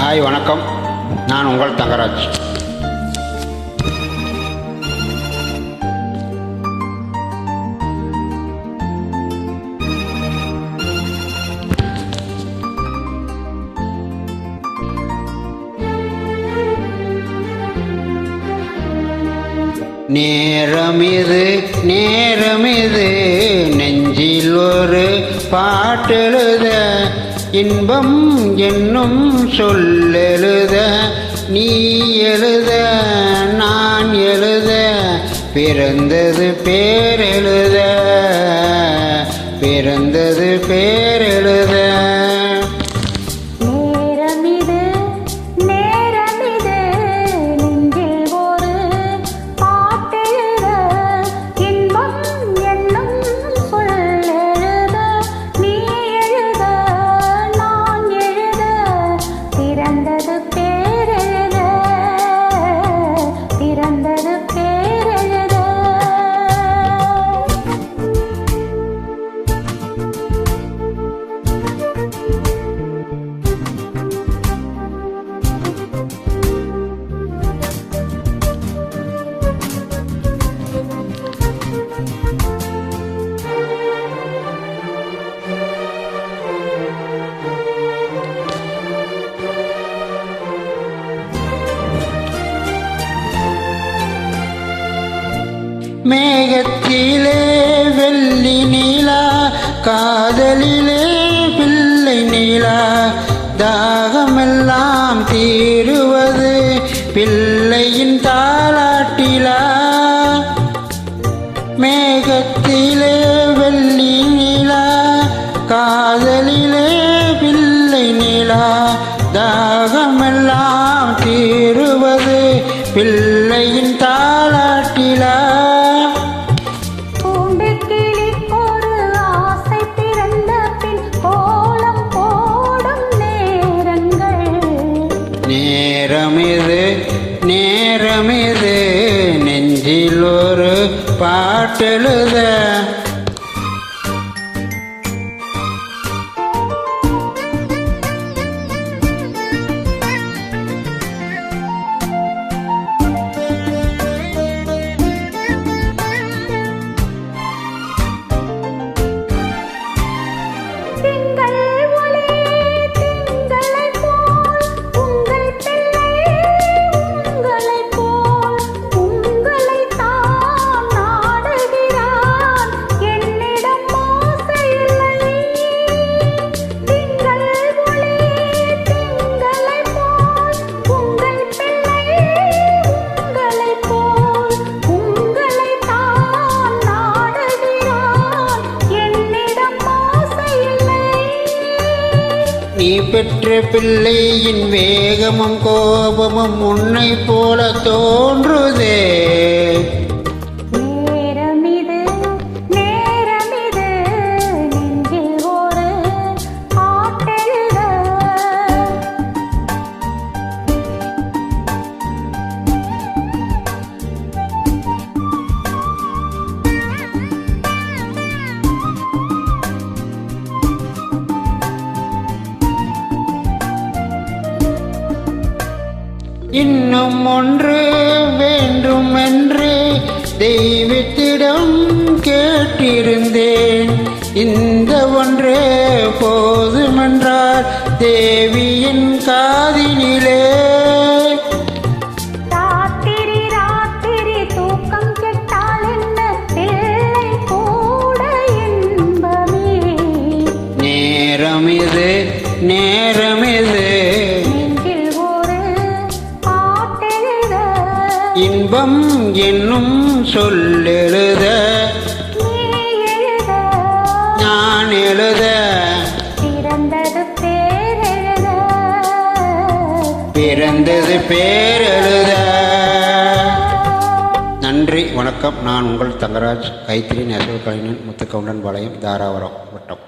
Hi வணக்கம், நான் உங்கள் தங்கராஜ். நேரமிது நெஞ்சில் ஒரு பாட்டெழுத, இன்பம் என்னும் சொல்லெழுத, நீ எழுத நான் எழுத, பிறந்தது பேரெழுத, பிறந்தது பேரெழுத. மேகத்திலே வெள்ளி நீலா, காதலிலே பிள்ளை நீலா, தாகமெல்லாம் தீருவது பிள்ளையின் தாலாட்டிலா. மேகத்திலே வெள்ளி நீலா, காதலிலே பிள்ளை நீலா, தாகமெல்லாம் தீருவது பிள்ளையின் தாலாட்டிலா. நேரமிது நெஞ்சில் ஒரு பாட்டெழுத, நீ பெற்ற பிள்ளையின் வேகமும் கோபமும் உன்னை போல தோன்றுதே. இன்னும் ஒன்று வேண்டும் என்று தெய்வத்திடம் கேட்டிருந்தேன், இந்த ஒன்றே போதுமென்றார் தேவியின் காதினிலே. தூக்கம் கெட்டால் என்ன, பிள்ளை கூட இன்பமே. நேரமிது இன்பம் என்னும் சொல்லெழுத, நான் எழுத, பிறந்தது பேரெழுத. நன்றி வணக்கம். நான் உங்கள் தங்கராஜ். கைத்திரி நெசவு கலைஞன், முத்துக்கவுண்டன் பாளையம், தாராபுரம் வட்டம்.